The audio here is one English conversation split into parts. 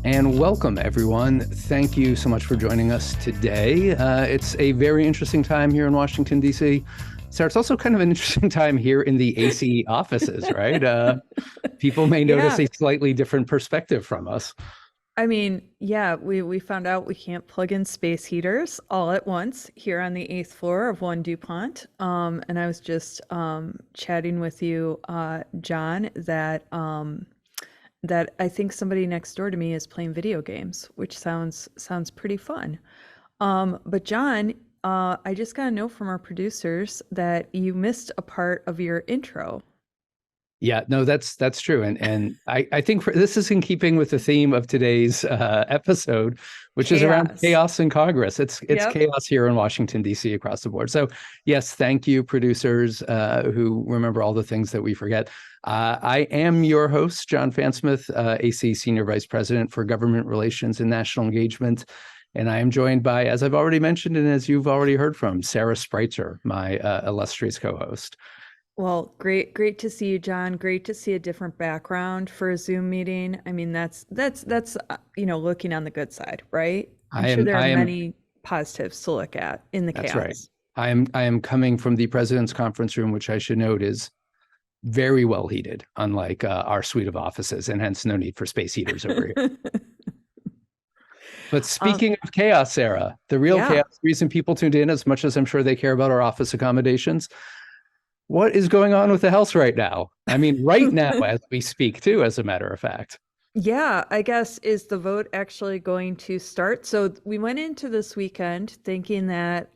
And welcome, everyone. Thank you so much for joining us today. It's a very interesting time here in Washington, D.C. Sarah, it's also kind of an interesting time here in the AC offices, right? People may notice a slightly different perspective from us. I mean, yeah, we found out we can't plug in space heaters all at once here on the eighth floor of One DuPont. And I was just chatting with you, John, that I think somebody next door to me is playing video games, which sounds pretty fun. But John, I just got a note from our producers that you missed a part of your intro. Yeah, no, that's true. And I think this is in keeping with the theme of today's episode, which is around Chaos. chaos in Congress. It's Yep. chaos here in Washington, D.C. across the board. So yes, thank you, producers who remember all the things that we forget. I am your host, John Fansmith, AC Senior Vice President for Government Relations and National Engagement. And I am joined by, as I've already mentioned, and as you've already heard from, Sarah Spreitzer, my illustrious co-host. Well, great to see you, John. Great to see a different background for a Zoom meeting. I mean, that's looking on the good side, right? I'm sure there are many positives to look at in the chaos. That's right. I am coming from the president's conference room, which I should note is very well heated, unlike our suite of offices, and hence no need for space heaters over here. But speaking of chaos, Sarah, the real chaos reason people tuned in, as much as I'm sure they care about our office accommodations, what is going on with the House right now? I mean, right now as we speak, too, as a matter of fact. Yeah, I guess, is the vote actually going to start? So we went into this weekend thinking that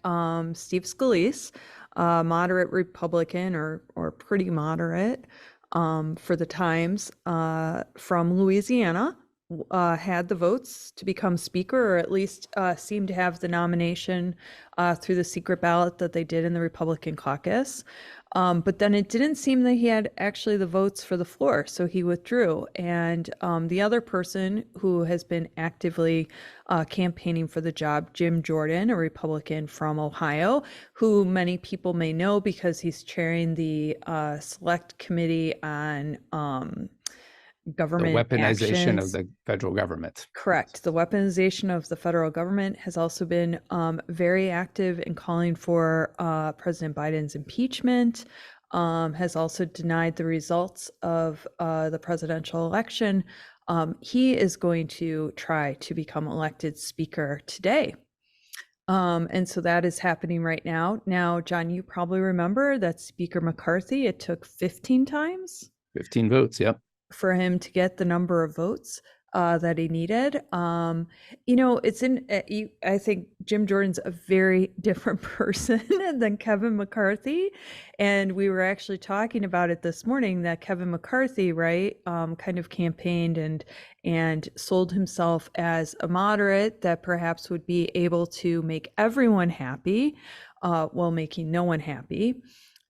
Steve Scalise, moderate Republican or pretty moderate for the Times from Louisiana, had the votes to become speaker, or at least seemed to have the nomination through the secret ballot that they did in the Republican caucus. But then it didn't seem that he had actually the votes for the floor, so he withdrew. And the other person who has been actively campaigning for the job, Jim Jordan, a Republican from Ohio, who many people may know because he's chairing the Select Committee on government the weaponization actions. of the federal government. Correct. The weaponization of the federal government has also been very active in calling for President Biden's impeachment, has also denied the results of the presidential election. He is going to try to become elected speaker today. And so that is happening right now. Now, John, you probably remember that Speaker McCarthy, it took 15 times. 15 votes, yep. For him to get the number of votes that he needed. I think Jim Jordan's a very different person than Kevin McCarthy. And we were actually talking about it this morning that Kevin McCarthy, right, kind of campaigned and sold himself as a moderate that perhaps would be able to make everyone happy while making no one happy.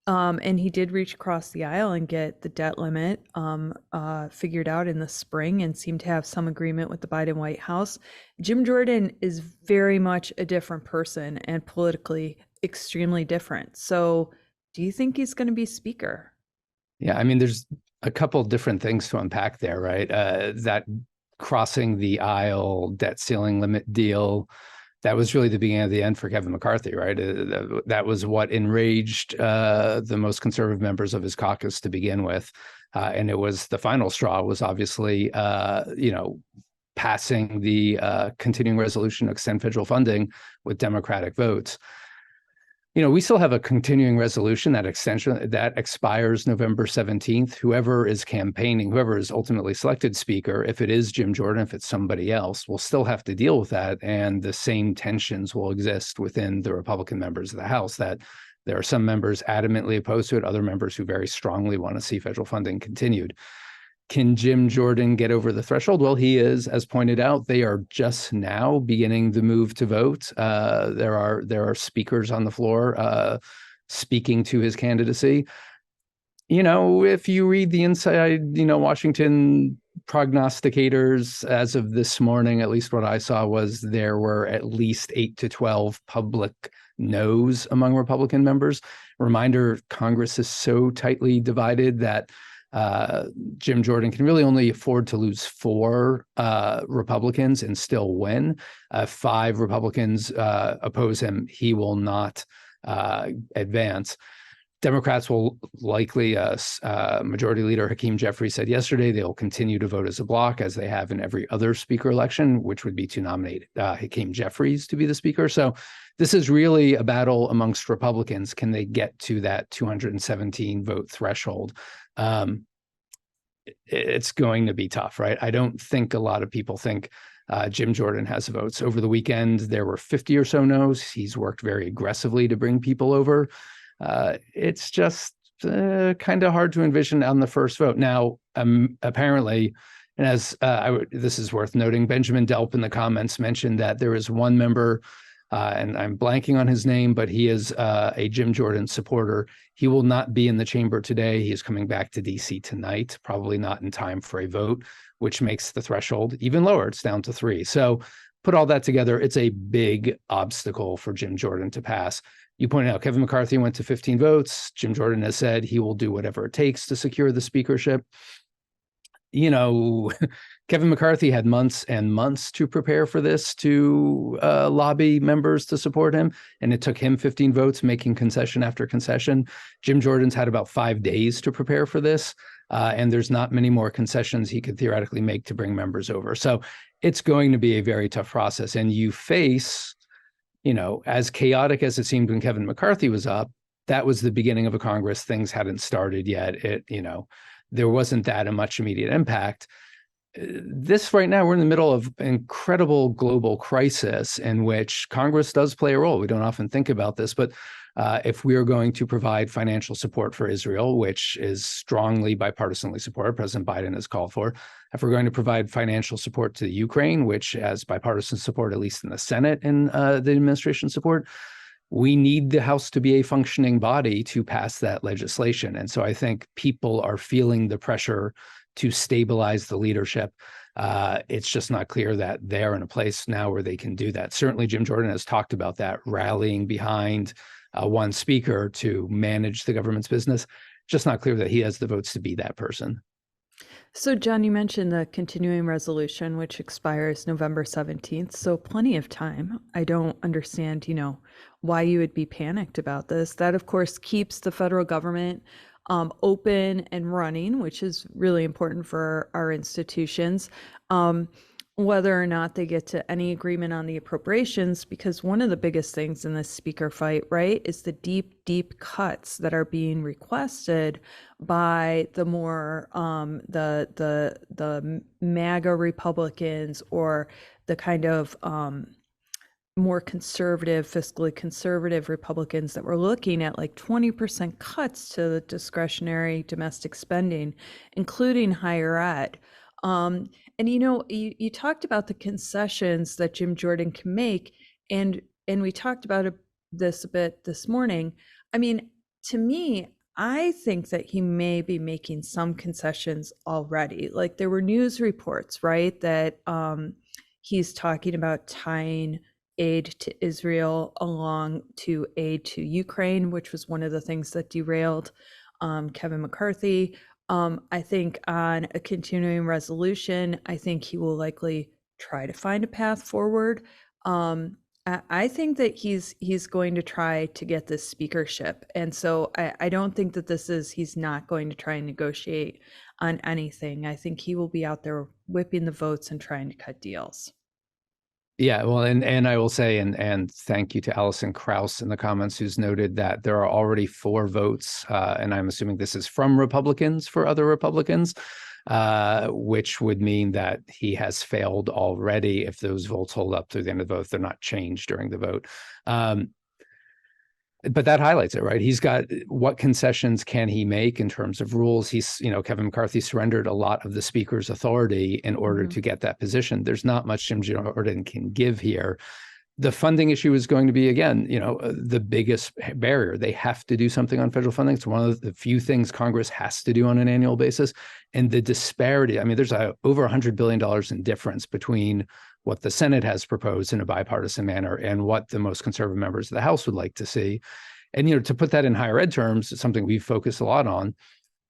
And he did reach across the aisle and get the debt limit figured out in the spring and seemed to have some agreement with the Biden White House. Jim Jordan is very much a different person and politically extremely different. So do you think he's going to be speaker? Yeah, I mean, there's a couple different things to unpack there, right? That crossing the aisle debt ceiling limit deal, that was really the beginning of the end for Kevin McCarthy, right? That was what enraged the most conservative members of his caucus to begin with. And it was the final straw was obviously, passing the continuing resolution to extend federal funding with Democratic votes. We still have a continuing resolution, that extension that expires November 17th. Whoever is campaigning, whoever is ultimately selected speaker, if it is Jim Jordan, if it's somebody else, will still have to deal with that. And the same tensions will exist within the Republican members of the House, that there are some members adamantly opposed to it, other members who very strongly want to see federal funding continued. Can Jim Jordan get over the threshold? Well, he is, as pointed out. They are just now beginning the move to vote. There are speakers on the floor speaking to his candidacy. If you read the inside, Washington prognosticators, as of this morning, at least what I saw was there were at least 8 to 12 public no's among Republican members. Reminder, Congress is so tightly divided that Jim Jordan can really only afford to lose 4 Republicans and still win. 5 Republicans oppose him. He will not advance. Democrats will likely, Majority Leader Hakeem Jeffries said yesterday, they'll continue to vote as a bloc as they have in every other speaker election, which would be to nominate Hakeem Jeffries to be the speaker. So this is really a battle amongst Republicans. Can they get to that 217 vote threshold? It's going to be tough, right? I don't think a lot of people think Jim Jordan has votes. Over the weekend, there were 50 or so no's. He's worked very aggressively to bring people over. It's just kind of hard to envision on the first vote. Now, apparently, and as this is worth noting, Benjamin Delp in the comments mentioned that there is one member, and I'm blanking on his name, but he is a Jim Jordan supporter. He will not be in the chamber today. He is coming back to DC tonight, probably not in time for a vote, which makes the threshold even lower. It's down to 3. So put all that together, it's a big obstacle for Jim Jordan to pass. You pointed out Kevin McCarthy went to 15 votes. Jim Jordan has said he will do whatever it takes to secure the speakership. You know, Kevin McCarthy had months and months to prepare for this, to lobby members to support him. And it took him 15 votes, making concession after concession. Jim Jordan's had about 5 days to prepare for this. And there's not many more concessions he could theoretically make to bring members over. So it's going to be a very tough process. And you face, you know, as chaotic as it seemed when Kevin McCarthy was up, that was the beginning of a Congress. Things hadn't started yet. There wasn't that much immediate impact. This right now, we're in the middle of incredible global crisis in which Congress does play a role. We don't often think about this, but if we are going to provide financial support for Israel, which is strongly bipartisanly supported, President Biden has called for, if we're going to provide financial support to Ukraine, which has bipartisan support, at least in the Senate and the administration support, we need the House to be a functioning body to pass that legislation. And so I think people are feeling the pressure to stabilize the leadership. It's just not clear that they're in a place now where they can do that. Certainly, Jim Jordan has talked about that, rallying behind one speaker to manage the government's business. Just not clear that he has the votes to be that person. So, John, you mentioned the continuing resolution, which expires November 17th. So plenty of time. I don't understand, why you would be panicked about this. That, of course, keeps the federal government open and running, which is really important for our institutions. Whether or not they get to any agreement on the appropriations, because one of the biggest things in this speaker fight, right, is the deep, deep cuts that are being requested by the more the MAGA Republicans, or the kind of more conservative, fiscally conservative Republicans that were looking at like 20% cuts to the discretionary domestic spending, including higher ed. And you talked about the concessions that Jim Jordan can make, and we talked about this a bit this morning. I mean, to me, I think that he may be making some concessions already. Like, there were news reports, right, that he's talking about tying aid to Israel along to aid to Ukraine, which was one of the things that derailed Kevin McCarthy. I think on a continuing resolution, I think he will likely try to find a path forward. I think that he's going to try to get this speakership. And so I don't think that he's not going to try and negotiate on anything. I think he will be out there whipping the votes and trying to cut deals. Yeah, well, and I will say, and thank you to Allison Krauss in the comments, who's noted that there are already 4 votes, and I'm assuming this is from Republicans for other Republicans, which would mean that he has failed already. If those votes hold up through the end of the vote, they're not changed during the vote. But that highlights it, right? He's got, what concessions can he make in terms of rules? Kevin McCarthy surrendered a lot of the speaker's authority in order to get that position. There's not much Jim Jordan can give here. The funding issue is going to be, again, the biggest barrier. They have to do something on federal funding. It's one of the few things Congress has to do on an annual basis. And the disparity, I mean, there's over $100 billion in difference between what the Senate has proposed in a bipartisan manner and what the most conservative members of the House would like to see. And, to put that in higher ed terms, it's something we've focused a lot on.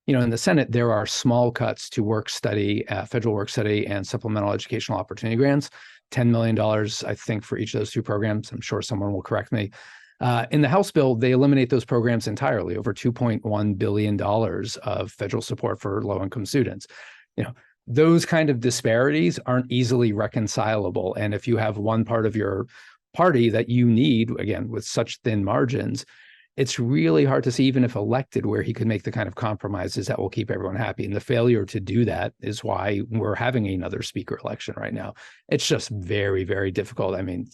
In the Senate, there are small cuts to work study, federal work study, and supplemental educational opportunity grants, $10 million, I think, for each of those two programs. I'm sure someone will correct me. In the House bill, they eliminate those programs entirely, over $2.1 billion of federal support for low-income students. Those kind of disparities aren't easily reconcilable. And if you have one part of your party that you need, again, with such thin margins, it's really hard to see, even if elected, where he could make the kind of compromises that will keep everyone happy. And the failure to do that is why we're having another speaker election right now. It's just very, very difficult. I mean,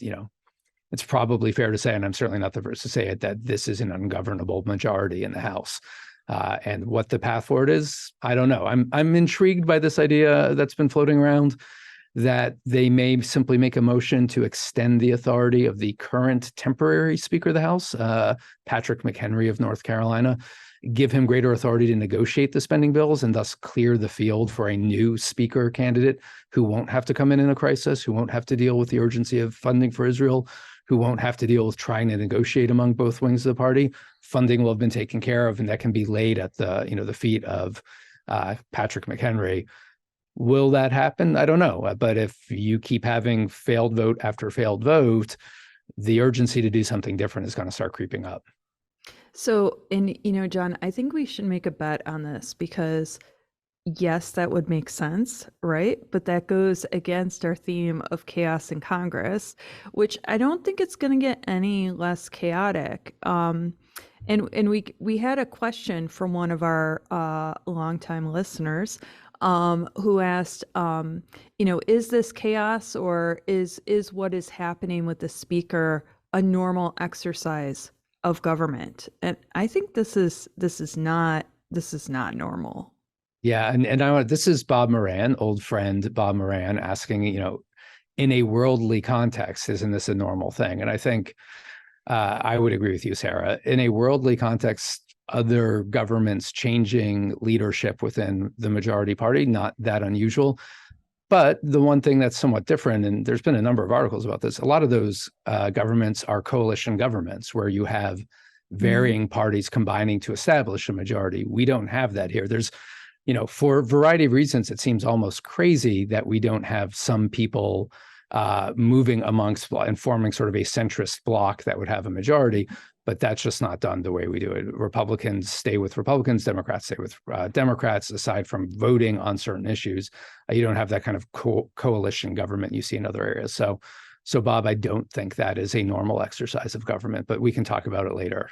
it's probably fair to say, and I'm certainly not the first to say it, that this is an ungovernable majority in the House. And what the path forward is, I don't know. I'm intrigued by this idea that's been floating around, that they may simply make a motion to extend the authority of the current temporary Speaker of the House, Patrick McHenry of North Carolina, give him greater authority to negotiate the spending bills and thus clear the field for a new Speaker candidate who won't have to come in a crisis, who won't have to deal with the urgency of funding for Israel, who won't have to deal with trying to negotiate among both wings of the party. Funding will have been taken care of, and that can be laid at the feet of Patrick McHenry. Will that happen? I don't know. But if you keep having failed vote after failed vote, the urgency to do something different is going to start creeping up. So, and John, I think we should make a bet on this, because yes, that would make sense, right? But that goes against our theme of chaos in Congress, which I don't think it's going to get any less chaotic. And we had a question from one of our longtime listeners, who asked, is this chaos, or is what is happening with the Speaker a normal exercise of government? And I think this is not normal. Yeah, and this is Bob Moran, old friend Bob Moran, asking, in a worldly context, isn't this a normal thing? And I think I would agree with you, Sarah. In a worldly context, other governments changing leadership within the majority party, not that unusual. But the one thing that's somewhat different, and there's been a number of articles about this, a lot of those governments are coalition governments where you have varying parties combining to establish a majority. We don't have that here. There's, for a variety of reasons, it seems almost crazy that we don't have some people moving amongst and forming sort of a centrist bloc that would have a majority. But that's just not done the way we do it. Republicans stay with Republicans, Democrats stay with Democrats, aside from voting on certain issues. You don't have that kind of coalition government you see in other areas. So Bob, I don't think that is a normal exercise of government, but we can talk about it later.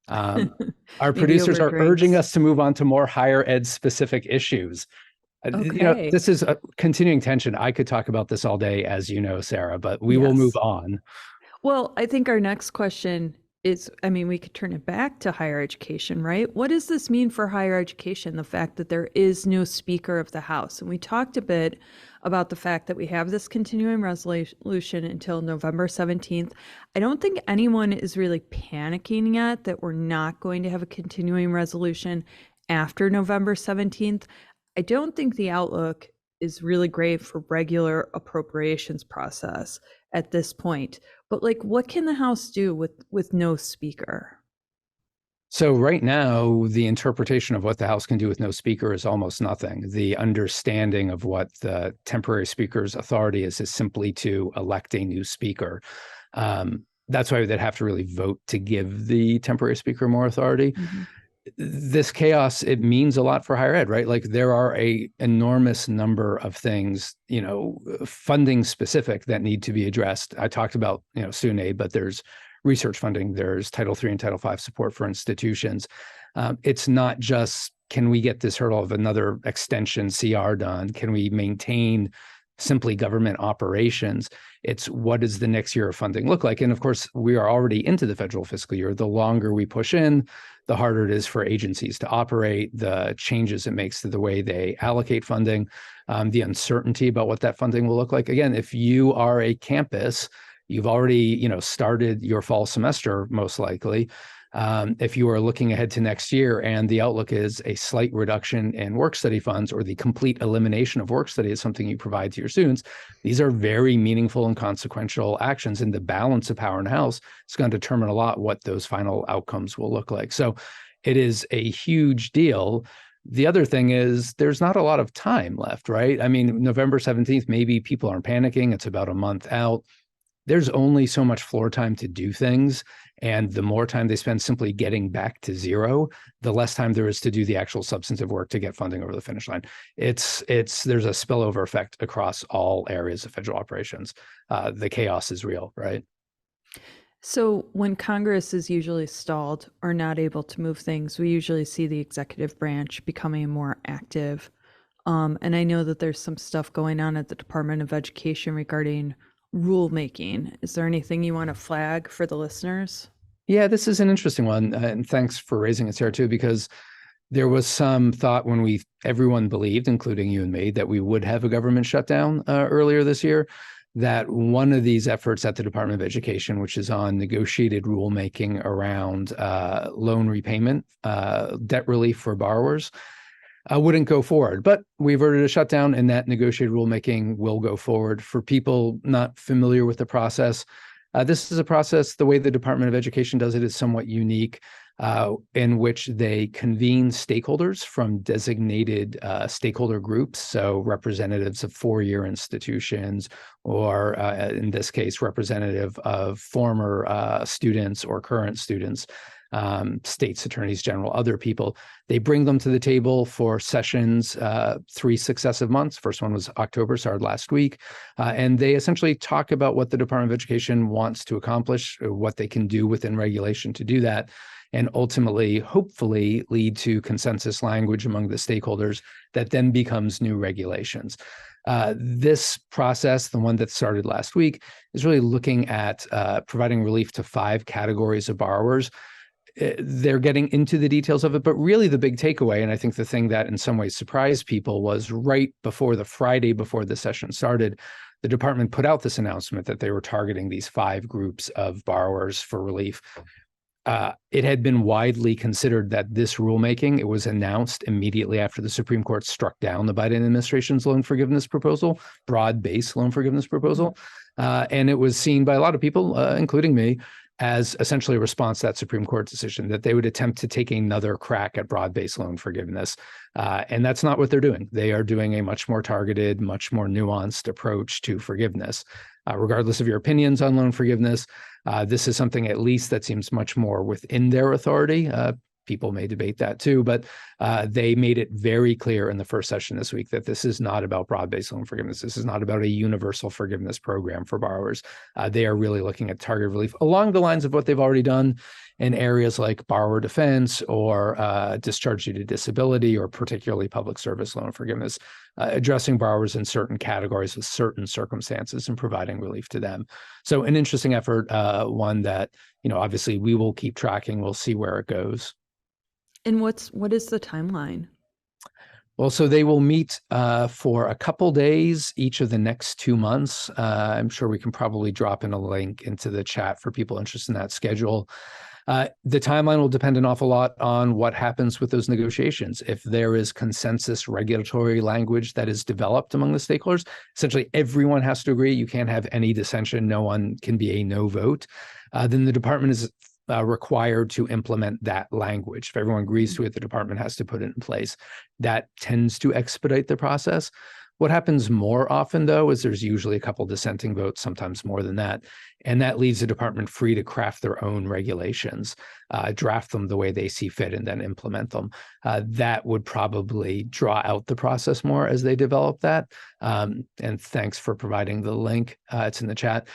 Our producers are urging us to move on to more higher ed specific issues. Okay. This is a continuing tension. I could talk about this all day, as you know, Sarah, but we will move on. Well, I think our next question is, we could turn it back to higher education, right? What does this mean for higher education, the fact that there is no Speaker of the House? And we talked a bit about the fact that we have this continuing resolution until November 17th. I don't think anyone is really panicking yet that we're not going to have a continuing resolution after November 17th. I don't think the outlook is really great for regular appropriations process at this point. But what can the House do with no Speaker? So right now, the interpretation of what the House can do with no Speaker is almost nothing. The understanding of what the temporary Speaker's authority is simply to elect a new Speaker. That's why they'd have to really vote to give the temporary Speaker more authority. Mm-hmm. This chaos, it means a lot for higher ed, right? There are a enormous number of things, funding specific, that need to be addressed. I talked about, student aid, but there's research funding, there's Title III and Title V support for institutions. It's not just, can we get this hurdle of another extension CR done? Can we maintain simply government operations? It's, what does the next year of funding look like? And of course, we are already into the federal fiscal year. The longer we push in, the harder it is for agencies to operate, the changes it makes to the way they allocate funding, the uncertainty about what that funding will look like. Again, if you are a campus, you've already, started your fall semester, most likely. If you are looking ahead to next year and the outlook is a slight reduction in work study funds, or the complete elimination of work study is something you provide to your students, these are very meaningful and consequential actions, and the balance of power in the House is going to determine a lot what those final outcomes will look like. So it is a huge deal. The other thing is there's not a lot of time left, right? I mean, November 17th, maybe people aren't panicking. It's about a month out. There's only so much floor time to do things. And the more time they spend simply getting back to zero, the less time there is to do the actual substantive work to get funding over the finish line. There's a spillover effect across all areas of federal operations. The chaos is real, right? So when Congress is usually stalled or not able to move things, we usually see the executive branch becoming more active. And I know that there's some stuff going on at the Department of Education regarding rulemaking. Is there anything you want to flag for the listeners? Yeah, this is an interesting one. And thanks for raising it, Sarah, too, because there was some thought when everyone believed, including you and me, that we would have a government shutdown earlier this year, that one of these efforts at the Department of Education, which is on negotiated rulemaking around loan repayment, debt relief for borrowers, wouldn't go forward. But we averted a shutdown, and that negotiated rulemaking will go forward. For people not familiar with the process, this is a process, the way the Department of Education does it is somewhat unique, in which they convene stakeholders from designated stakeholder groups, so representatives of four-year institutions, or in this case, representative of former students or current students, states attorneys general, other people. They bring them to the table for sessions, 3 successive months. First one was October, started last week. And they essentially talk about what the Department of Education wants to accomplish, what they can do within regulation to do that, and ultimately, hopefully, lead to consensus language among the stakeholders that then becomes new regulations. This process, the one that started last week, is really looking at providing relief to 5 categories of borrowers. They're getting into the details of it, but really the big takeaway, and I think the thing that in some ways surprised people, was right before the Friday before the session started, the department put out this announcement that they were targeting these 5 groups of borrowers for relief. It had been widely considered that this rulemaking, it was announced immediately after the Supreme Court struck down the Biden administration's loan forgiveness proposal, broad-based loan forgiveness proposal. And it was seen by a lot of people, including me, as essentially a response to that Supreme Court decision, that they would attempt to take another crack at broad-based loan forgiveness. And that's not what they're doing. They are doing a much more targeted, much more nuanced approach to forgiveness. Regardless of your opinions on loan forgiveness, this is something at least that seems much more within their authority. People may debate that too, but they made it very clear in the first session this week that this is not about broad-based loan forgiveness. This is not about a universal forgiveness program for borrowers. They are really looking at targeted relief along the lines of what they've already done in areas like borrower defense or discharge due to disability, or particularly public service loan forgiveness, addressing borrowers in certain categories with certain circumstances and providing relief to them. So an interesting effort, one that, obviously we will keep tracking. We'll see where it goes. And what is the timeline? Well, so they will meet for a couple days each of the next 2 months. I'm sure we can probably drop in a link into the chat for people interested in that schedule. The timeline will depend an awful lot on what happens with those negotiations. If there is consensus regulatory language that is developed among the stakeholders, essentially everyone has to agree. You can't have any dissension. No one can be a no vote. Then the department is required to implement that language. If everyone agrees to it, the department has to put it in place. That tends to expedite the process. What happens more often, though, is there's usually a couple dissenting votes, sometimes more than that. And that leaves the department free to craft their own regulations, draft them the way they see fit, and then implement them. That would probably draw out the process more as they develop that. And thanks for providing the link. It's in the chat.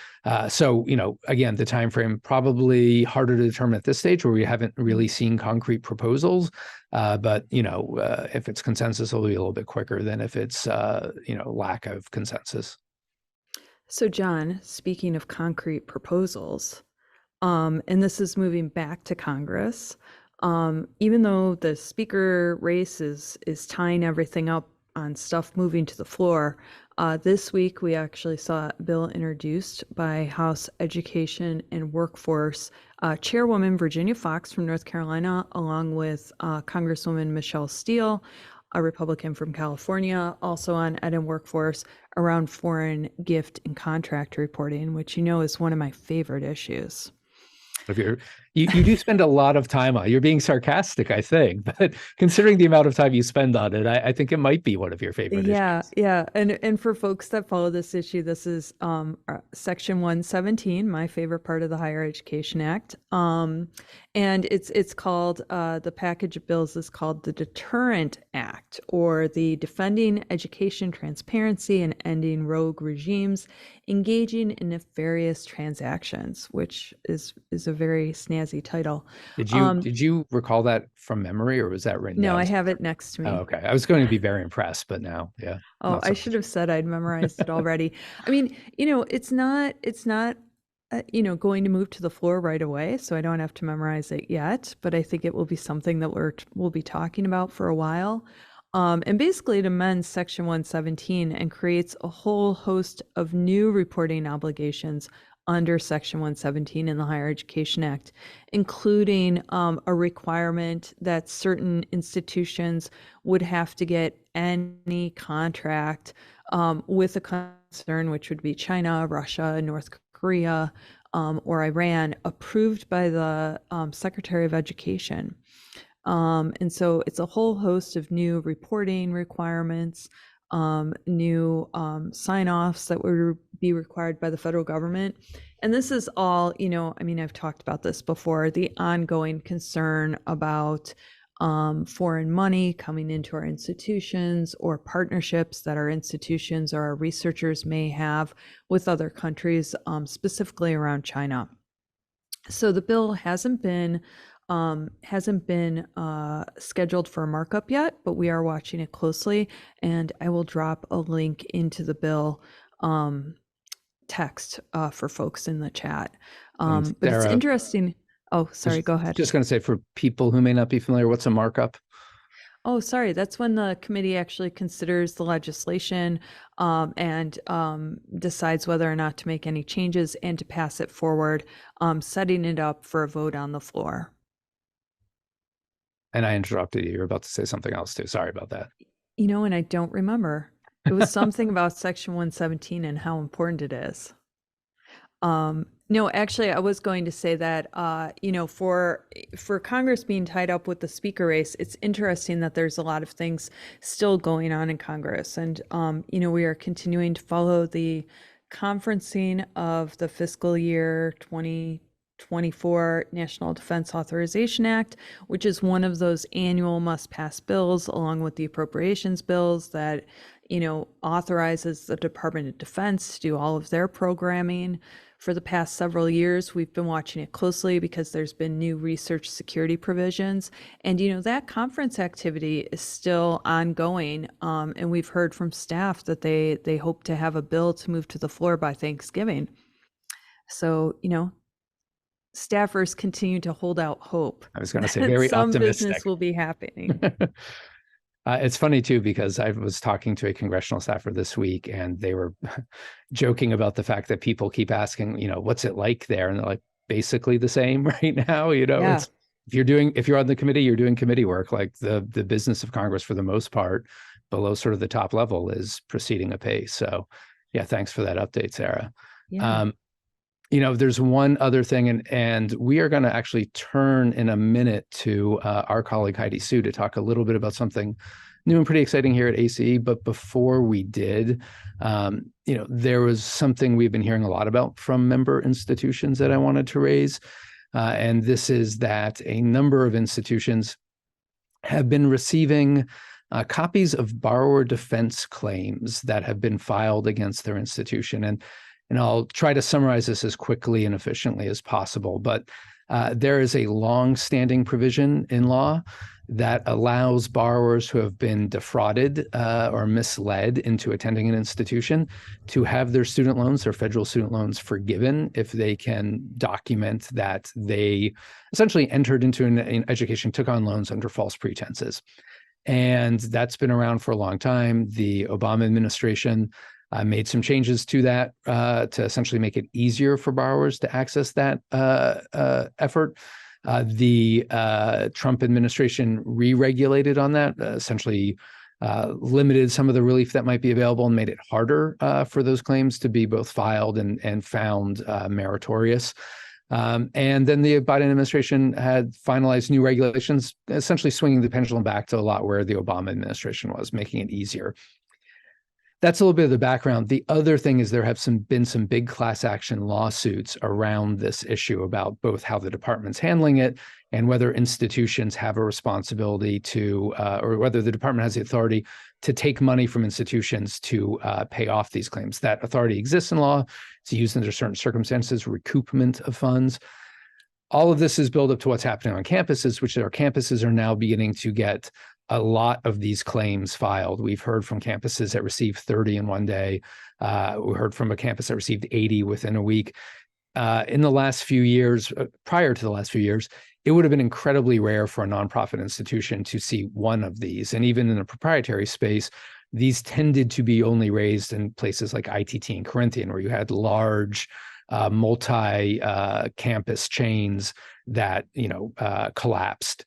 So, again, the time frame probably harder to determine at this stage, where we haven't really seen concrete proposals. But if it's consensus, it'll be a little bit quicker than if it's lack of consensus. So John, speaking of concrete proposals, and this is moving back to Congress, even though the speaker race is tying everything up on stuff moving to the floor, this week we actually saw a bill introduced by House Education and Workforce Chairwoman Virginia Foxx from North Carolina, along with Congresswoman Michelle Steele, a Republican from California, also on Ed and Workforce, around foreign gift and contract reporting, which is one of my favorite issues. If you're You do spend a lot of time on it. You're being sarcastic, I think, but considering the amount of time you spend on it, I think it might be one of your favorite Yeah, issues. yeah. And for folks that follow this issue, this is Section 117, my favorite part of the Higher Education Act. And it's called the package of bills is called the Deterrent Act, or the Defending Education Transparency and Ending Rogue Regimes Engaging in Nefarious Transactions, which is a very snazzy title. Did you recall that from memory, or was that written No, down? I have it next to Oh, me. okay. I was going to be very impressed, but now, yeah, Oh, not I so should much. have said I'd memorized it already. I mean, it's not, going to move to the floor right away, so I don't have to memorize it yet, but I think it will be something that we'll be talking about for a while. And basically it amends Section 117 and creates a whole host of new reporting obligations under Section 117 in the Higher Education Act, including a requirement that certain institutions would have to get any contract with a concern, which would be China, Russia, North Korea, or Iran, approved by the Secretary of Education. And so it's a whole host of new reporting requirements, new sign-offs that would be required by the federal government. And this is all, I mean, I've talked about this before, the ongoing concern about foreign money coming into our institutions, or partnerships that our institutions or our researchers may have with other countries, specifically around China. So the bill hasn't been scheduled for a markup yet, but we are watching it closely, and I will drop a link into the bill text for folks in the chat. And But it's Sarah, interesting. Oh, sorry, go ahead. just going to say, for people who may not be familiar, what's a markup? Oh, sorry. That's when the committee actually considers the legislation and decides whether or not to make any changes and to pass it forward, setting it up for a vote on the floor. And I interrupted you. You're about to say something else too. Sorry about that. And I don't remember. It was something about Section 117 and how important it is. No, actually, I was going to say that, for Congress being tied up with the speaker race, it's interesting that there's a lot of things still going on in Congress. And, we are continuing to follow the conferencing of the fiscal year 2024 National Defense Authorization Act, which is one of those annual must-pass bills, along with the appropriations bills that, authorizes the Department of Defense to do all of their programming. For the past several years, we've been watching it closely because there's been new research security provisions. And, that conference activity is still ongoing. And we've heard from staff that they hope to have a bill to move to the floor by Thanksgiving. So, staffers continue to hold out hope. I was going to say very some optimistic. business will be happening. It's funny too, because I was talking to a congressional staffer this week, and they were joking about the fact that people keep asking, what's it like there? And they're like, basically the same right now. Yeah. It's if you're on the committee, you're doing committee work. Like the business of Congress, for the most part, below sort of the top level, is proceeding apace. So yeah, thanks for that update, Sarah. Yeah. There's one other thing, and we are going to actually turn in a minute to our colleague Heidi Tseu to talk a little bit about something new and pretty exciting here at ACE. But before we did, there was something we've been hearing a lot about from member institutions that I wanted to raise. And this is that a number of institutions have been receiving copies of borrower defense claims that have been filed against their institution. And I'll try to summarize this as quickly and efficiently as possible. But there is a long-standing provision in law that allows borrowers who have been defrauded or misled into attending an institution to have their student loans, their federal student loans, forgiven if they can document that they essentially entered into an education, took on loans under false pretenses. And that's been around for a long time. The Obama administration made some changes to that to essentially make it easier for borrowers to access that effort. The Trump administration re-regulated on that, essentially limited some of the relief that might be available and made it harder for those claims to be both filed and found meritorious. And then the Biden administration had finalized new regulations, essentially swinging the pendulum back to a lot where the Obama administration was, making it easier. That's a little bit of the background. The other thing is there have been some big class action lawsuits around this issue about both how the department's handling it and whether institutions have a responsibility to, or whether the department has the authority to take money from institutions to pay off these claims. That authority exists in law. It's used under certain circumstances, recoupment of funds. All of this is built up to what's happening on campuses, which our campuses are now beginning to get a lot of these claims filed. We've heard from campuses that received 30 in one day. We heard from a campus that received 80 within a week. In the last few years, prior to the last few years, it would have been incredibly rare for a nonprofit institution to see one of these. And even in a proprietary space, these tended to be only raised in places like ITT and Corinthian, where you had large multi-campus chains that collapsed.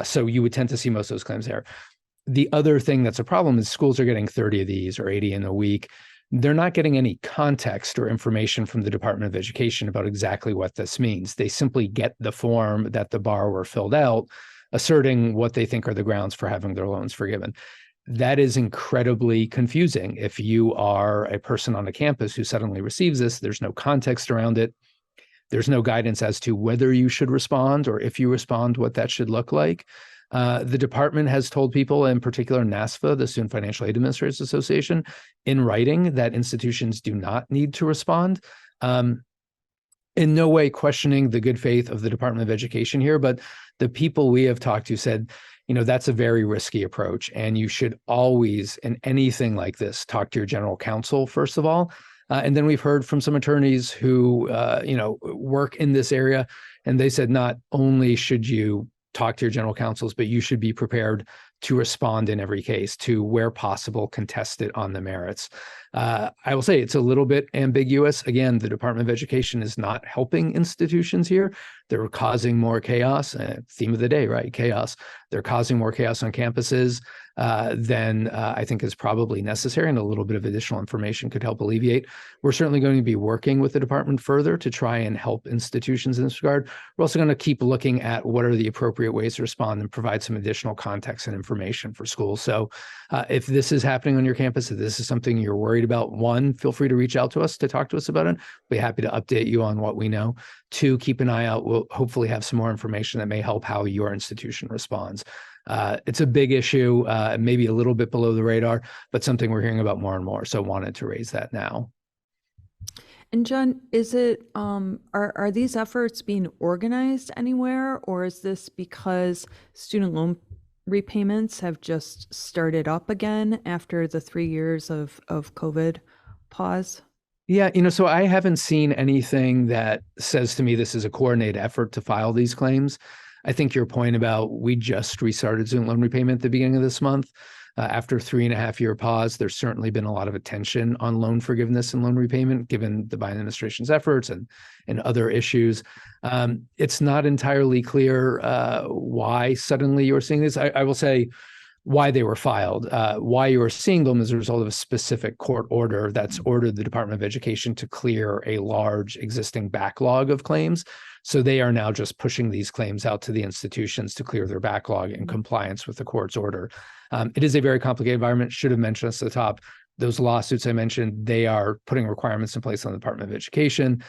So you would tend to see most of those claims there. The other thing that's a problem is schools are getting 30 of these or 80 in a week. They're not getting any context or information from the Department of Education about exactly what this means. They simply get the form that the borrower filled out, asserting what they think are the grounds for having their loans forgiven. That is incredibly confusing. If you are a person on a campus who suddenly receives this, there's no context around it. There's no guidance as to whether you should respond, or if you respond, what that should look like. The department has told people, in particular NASFA, the Student Financial Aid Administrators Association, in writing that institutions do not need to respond. In no way questioning the good faith of the Department of Education here, but the people we have talked to said, that's a very risky approach, and you should always, in anything like this, talk to your general counsel, first of all. And then we've heard from some attorneys who, work in this area, and they said not only should you talk to your general counsels, but you should be prepared to respond in every case, to, where possible, contest it on the merits. I will say it's a little bit ambiguous. Again, the Department of Education is not helping institutions here. They're causing more chaos. Theme of the day, right? Chaos. They're causing more chaos on campuses than I think is probably necessary, and a little bit of additional information could help alleviate. We're certainly going to be working with the department further to try and help institutions in this regard. We're also going to keep looking at what are the appropriate ways to respond and provide some additional context and information for schools. So if this is happening on your campus, if this is something you're worried about, one, feel free to reach out to us to talk to us about it. We'll be happy to update you on what we know. Two, keep an eye out. We'll hopefully have some more information that may help how your institution responds. It's a big issue, maybe a little bit below the radar, but something we're hearing about more and more. So wanted to raise that now. And John, is it, are these efforts being organized anywhere, or is this because student loan repayments have just started up again after the 3 years of COVID pause? Yeah, so I haven't seen anything that says to me this is a coordinated effort to file these claims. I think your point about we just restarted student loan repayment at the beginning of this month. After 3.5-year pause, there's certainly been a lot of attention on loan forgiveness and loan repayment, given the Biden administration's efforts and other issues. It's not entirely clear why suddenly you're seeing this. I will say why they were filed. Why you are seeing them as a result of a specific court order that's ordered the Department of Education to clear a large existing backlog of claims. So they are now just pushing these claims out to the institutions to clear their backlog in compliance with the court's order. It is a very complicated environment. Should have mentioned this at the top. Those lawsuits I mentioned, they are putting requirements in place on the Department of Education.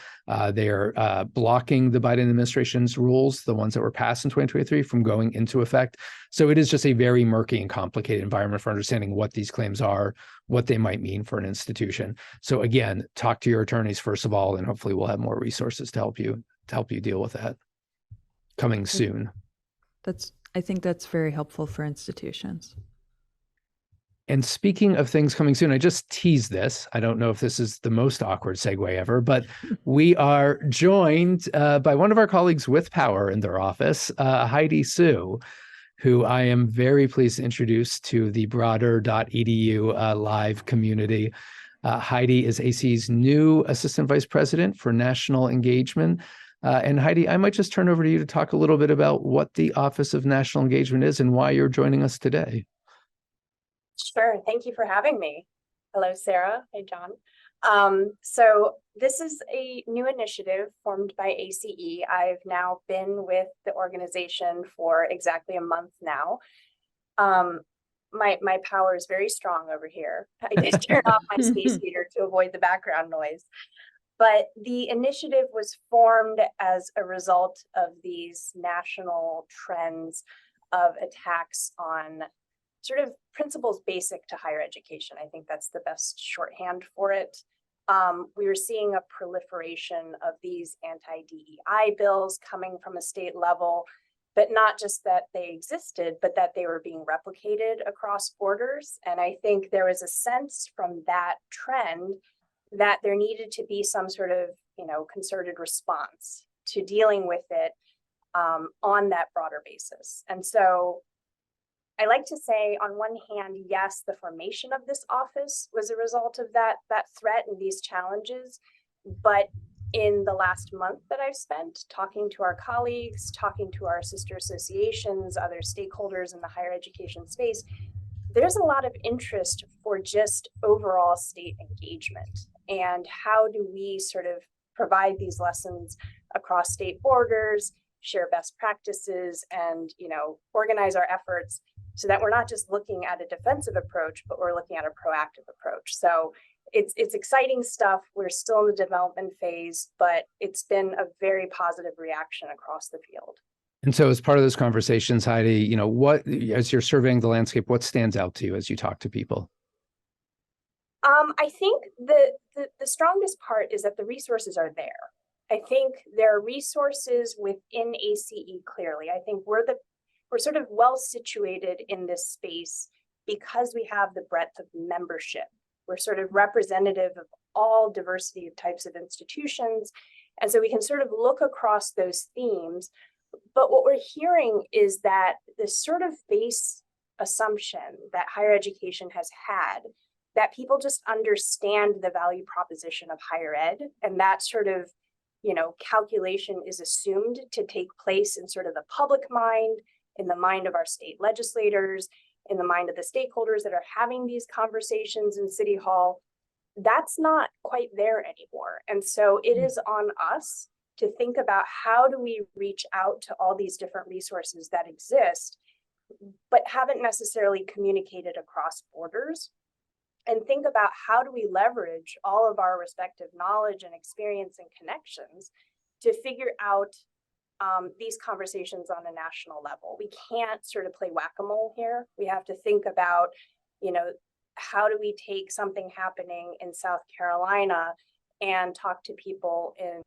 They are blocking the Biden administration's rules, the ones that were passed in 2023, from going into effect. So it is just a very murky and complicated environment for understanding what these claims are, what they might mean for an institution. So again, talk to your attorneys first of all, and hopefully we'll have more resources to help you deal with that coming soon. I think that's very helpful for institutions. And speaking of things coming soon, I just teased this. I don't know if this is the most awkward segue ever, but we are joined by one of our colleagues with power in their office, Heidi Tseu, who I am very pleased to introduce to the broader dotEDU live community. Heidi is AC's new Assistant Vice President for National Engagement. And Heidi, I might just turn over to you to talk a little bit about what the Office of National Engagement is and why you're joining us today. Sure. Thank you for having me. Hello, Sarah. Hey, John. So this is a new initiative formed by ACE. I've now been with the organization for exactly a month now. My power is very strong over here. I did turn off my space heater to avoid the background noise. But the initiative was formed as a result of these national trends of attacks on sort of principles basic to higher education. I think that's the best shorthand for it. We were seeing a proliferation of these anti-DEI bills coming from a state level, but not just that they existed, but that they were being replicated across borders. And I think there was a sense from that trend that there needed to be some sort of, concerted response to dealing with it on that broader basis. And so I like to say, on one hand, yes, the formation of this office was a result of that threat and these challenges. But in the last month that I've spent talking to our colleagues, talking to our sister associations, other stakeholders in the higher education space, there's a lot of interest for just overall state engagement. And how do we sort of provide these lessons across state borders, share best practices, and organize our efforts so that we're not just looking at a defensive approach, but we're looking at a proactive approach. So it's exciting stuff. We're still in the development phase, but it's been a very positive reaction across the field. And so as part of those conversations, Heidi, what, as you're surveying the landscape, what stands out to you as you talk to people? I think the strongest part is that the resources are there. I think there are resources within ACE clearly. I think we're sort of well situated in this space because we have the breadth of membership. We're sort of representative of all diversity of types of institutions. And so we can sort of look across those themes. But what we're hearing is that this sort of base assumption that higher education has had, that people just understand the value proposition of higher ed, and that sort of, calculation is assumed to take place in sort of the public mind, in the mind of our state legislators, in the mind of the stakeholders that are having these conversations in City Hall. That's not quite there anymore. And so it is on us to think about how do we reach out to all these different resources that exist, but haven't necessarily communicated across borders, and think about how do we leverage all of our respective knowledge and experience and connections to figure out these conversations on a national level. We can't sort of play whack-a-mole here. We have to think about, how do we take something happening in South Carolina and talk to people in,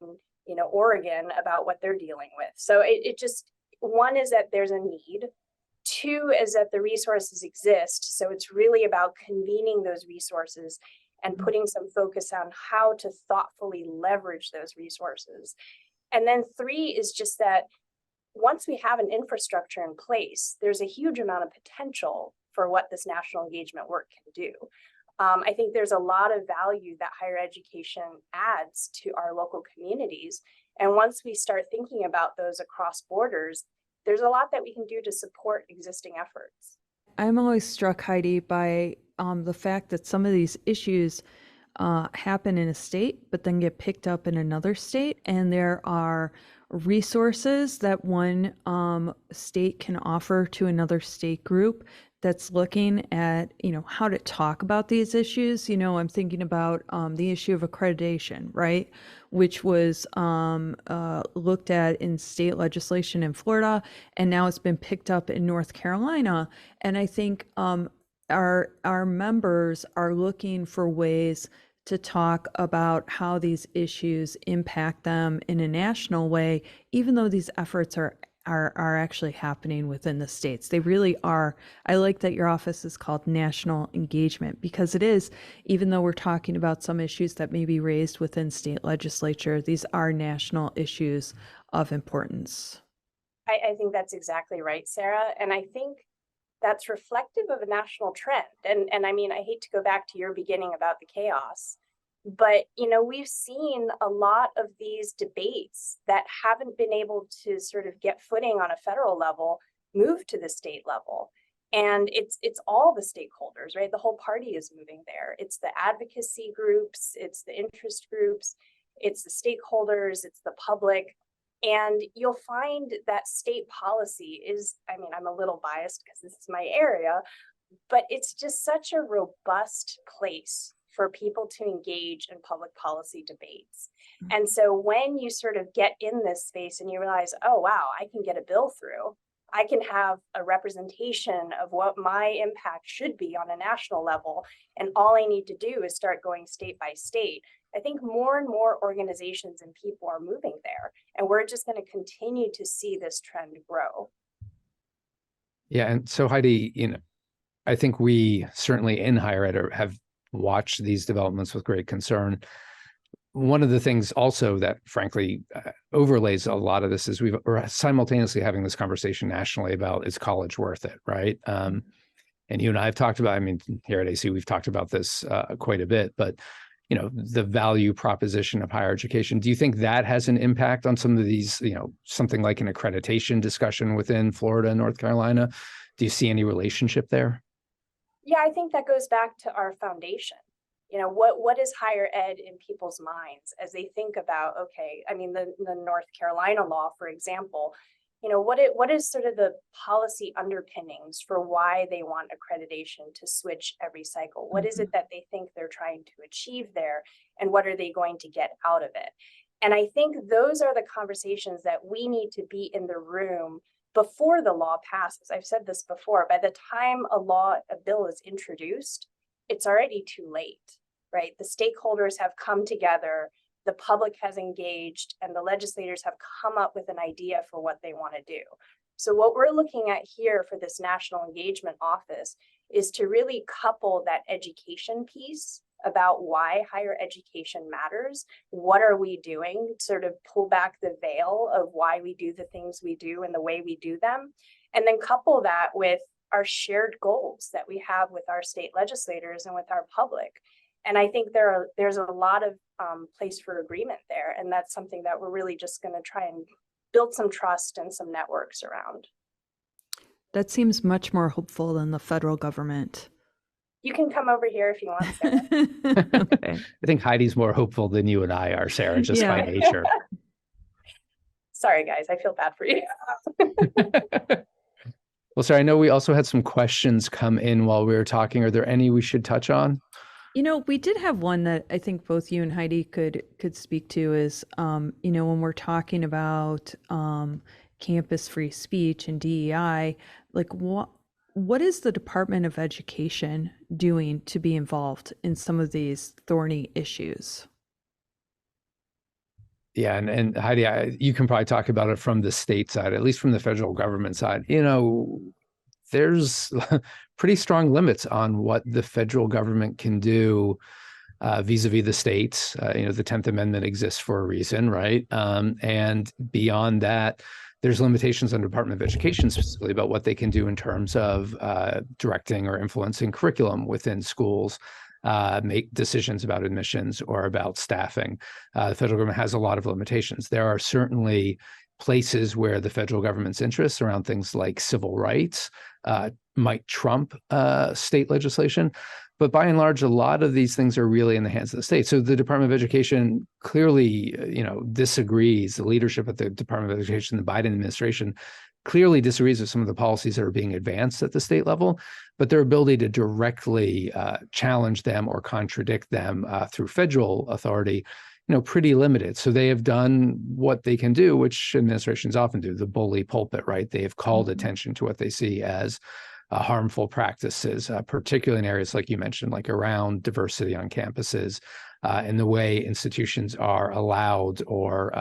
Oregon about what they're dealing with. So it just, one is that there's a need. Two is that the resources exist. So it's really about convening those resources and putting some focus on how to thoughtfully leverage those resources. And then three is just that once we have an infrastructure in place, there's a huge amount of potential for what this national engagement work can do. I think there's a lot of value that higher education adds to our local communities. And once we start thinking about those across borders, there's a lot that we can do to support existing efforts. I'm always struck, Heidi, by the fact that some of these issues happen in a state, but then get picked up in another state. And there are resources that one state can offer to another state group that's looking at, how to talk about these issues. I'm thinking about the issue of accreditation, right? Which was looked at in state legislation in Florida, and now it's been picked up in North Carolina. And I think our members are looking for ways to talk about how these issues impact them in a national way, even though these efforts are actually happening within the states. They really are. I like that your office is called National Engagement, because it is, even though we're talking about some issues that may be raised within state legislature, these are national issues of importance. I think that's exactly right, Sarah. And I think that's reflective of a national trend. And I mean, I hate to go back to your beginning about the chaos, but, we've seen a lot of these debates that haven't been able to sort of get footing on a federal level move to the state level. And it's all the stakeholders, right? The whole party is moving there. It's the advocacy groups, it's the interest groups, it's the stakeholders, it's the public. And you'll find that state policy is, I mean, I'm a little biased because this is my area, but it's just such a robust place for people to engage in public policy debates. And so when you sort of get in this space and you realize, oh, wow, I can get a bill through, I can have a representation of what my impact should be on a national level, and all I need to do is start going state by state. I think more and more organizations and people are moving there, and we're just going to continue to see this trend grow. Yeah, and so Heidi, I think we certainly in higher ed have watched these developments with great concern. One of the things also that frankly overlays a lot of this is we're simultaneously having this conversation nationally about, is college worth it, right? And you and I have talked about, I mean, here at AC, we've talked about this quite a bit, but the value proposition of higher education. Do you think that has an impact on some of these, something like an accreditation discussion within Florida and North Carolina? Do you see any relationship there? Yeah, I think that goes back to our foundation. What is higher ed in people's minds as they think about, okay, I mean, the North Carolina law, for example, what is sort of the policy underpinnings for why they want accreditation to switch every cycle? What is it that they think they're trying to achieve there? And what are they going to get out of it? And I think those are the conversations that we need to be in the room before the law passes. I've said this before, by the time a bill is introduced, it's already too late, right? The stakeholders have come together, the public has engaged, and the legislators have come up with an idea for what they want to do. So what we're looking at here for this National Engagement Office is to really couple that education piece about why higher education matters. What are we doing? Sort of pull back the veil of why we do the things we do and the way we do them. And then couple that with our shared goals that we have with our state legislators and with our public. And I think there's a lot of place for agreement there. And that's something that we're really just going to try and build some trust and some networks around. That seems much more hopeful than the federal government. You can come over here if you want, Sarah. Okay. I think Heidi's more hopeful than you and I are, Sarah, just by nature. Sorry, guys, I feel bad for you. Well, Sarah, I know we also had some questions come in while we were talking. Are there any we should touch on? We did have one that I think both you and Heidi could speak to is, when we're talking about campus free speech and DEI, like what is the Department of Education doing to be involved in some of these thorny issues? Yeah, and Heidi, you can probably talk about it from the state side, at least from the federal government side. There's pretty strong limits on what the federal government can do vis-a-vis the states. The 10th Amendment exists for a reason, right? And beyond that, there's limitations on the Department of Education specifically about what they can do in terms of directing or influencing curriculum within schools, make decisions about admissions or about staffing. The federal government has a lot of limitations. There are certainly places where the federal government's interests around things like civil rights might trump state legislation. But by and large, a lot of these things are really in the hands of the state. So the Department of Education clearly, disagrees. The leadership at the Department of Education, the Biden administration, clearly disagrees with some of the policies that are being advanced at the state level, but their ability to directly challenge them or contradict them through federal authority, pretty limited. So they have done what they can do, which administrations often do, the bully pulpit, right? They have called attention to what they see as harmful practices, particularly in areas like you mentioned, like around diversity on campuses, and the way institutions are allowed or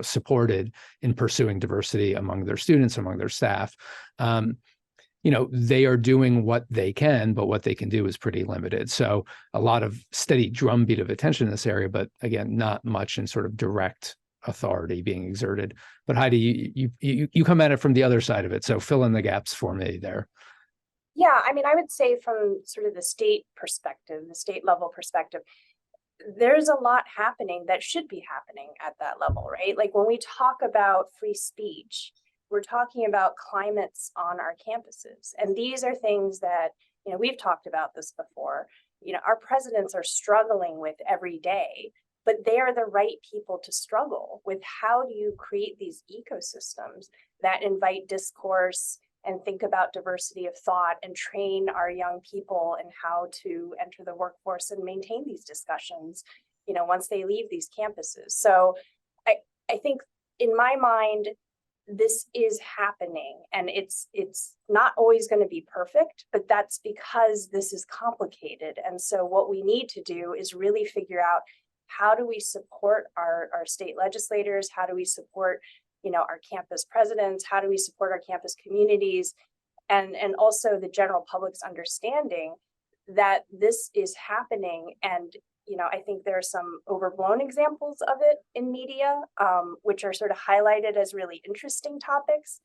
supported in pursuing diversity among their students, among their staff. They are doing what they can, but what they can do is pretty limited. So a lot of steady drumbeat of attention in this area, but again, not much in sort of direct authority being exerted. But Heidi, you come at it from the other side of it. So fill in the gaps for me there. Yeah, I mean, I would say from sort of the state perspective, the state level perspective, there's a lot happening that should be happening at that level, right? Like when we talk about free speech, we're talking about climates on our campuses. And these are things that, we've talked about this before. Our presidents are struggling with every day, but they are the right people to struggle with. How do you create these ecosystems that invite discourse and think about diversity of thought and train our young people in how to enter the workforce and maintain these discussions, once they leave these campuses? So I think in my mind, this is happening, and it's not always going to be perfect, but that's because this is complicated. And so what we need to do is really figure out, how do we support our state legislators? How do we support, our campus presidents? How do we support our campus communities? And also the general public's understanding that this is happening. And I think there are some overblown examples of it in media, which are sort of highlighted as really interesting topics,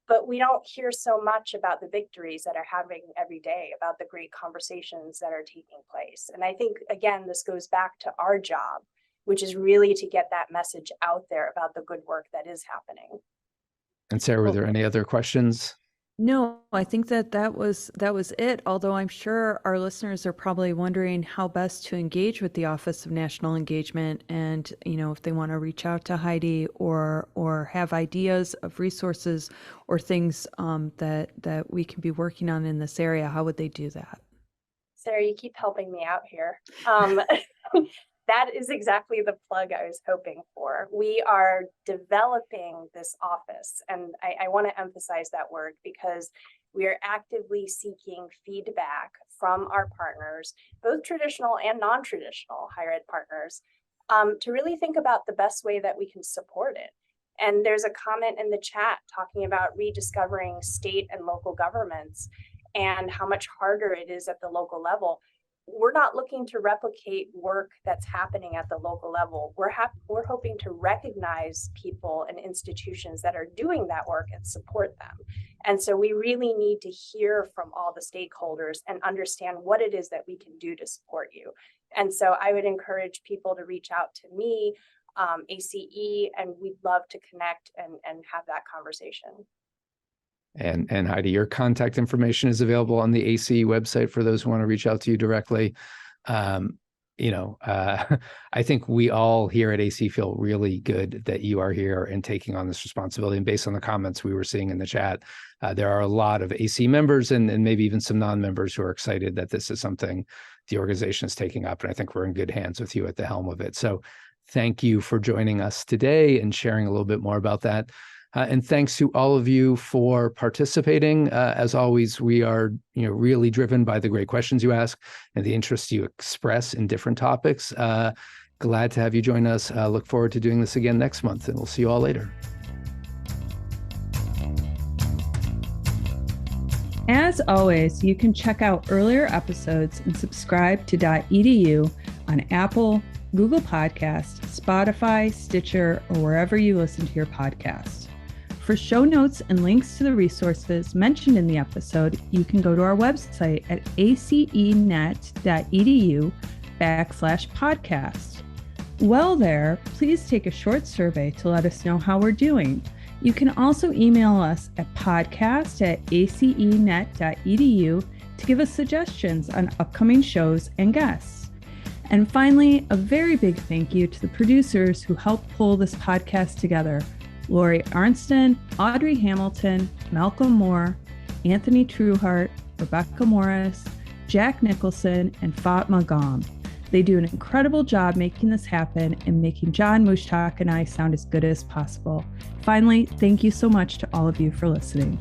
but we don't hear so much about the victories that are happening every day, about the great conversations that are taking place. And I think, again, this goes back to our job, which is really to get that message out there about the good work that is happening. And Sarah, were there any other questions? No, I think that was it. Although I'm sure our listeners are probably wondering how best to engage with the Office of National Engagement, and if they want to reach out to Heidi or have ideas of resources or things that we can be working on in this area, how would they do that? Sarah, you keep helping me out here. That is exactly the plug I was hoping for. We are developing this office, and I want to emphasize that word, because we are actively seeking feedback from our partners, both traditional and non-traditional higher ed partners, to really think about the best way that we can support it. And there's a comment in the chat talking about rediscovering state and local governments and how much harder it is at the local level. We're not looking to replicate work that's happening at the local level. We're hoping to recognize people and institutions that are doing that work and support them. And so we really need to hear from all the stakeholders and understand what it is that we can do to support you. And so I would encourage people to reach out to me, ACE, and we'd love to connect and have that conversation. And Heidi, your contact information is available on the ACE website for those who want to reach out to you directly. I think we all here at AC feel really good that you are here and taking on this responsibility. And based on the comments we were seeing in the chat, there are a lot of AC members and maybe even some non-members who are excited that this is something the organization is taking up. And I think we're in good hands with you at the helm of it. So thank you for joining us today and sharing a little bit more about that. And thanks to all of you for participating. As always, we are really driven by the great questions you ask and the interest you express in different topics. Glad to have you join us. Look forward to doing this again next month, and we'll see you all later. As always, you can check out earlier episodes and subscribe to dotEDU on Apple, Google Podcasts, Spotify, Stitcher, or wherever you listen to your podcast. For show notes and links to the resources mentioned in the episode, you can go to our website at acenet.edu/podcast. While there, please take a short survey to let us know how we're doing. You can also email us at podcast@acenet.edu to give us suggestions on upcoming shows and guests. And finally, a very big thank you to the producers who helped pull this podcast together: Lori Arnston, Audrey Hamilton, Malcolm Moore, Anthony Trueheart, Rebecca Morris, Jack Nicholson, and Fatma Gom. They do an incredible job making this happen and making John Mushtak and I sound as good as possible. Finally, thank you so much to all of you for listening.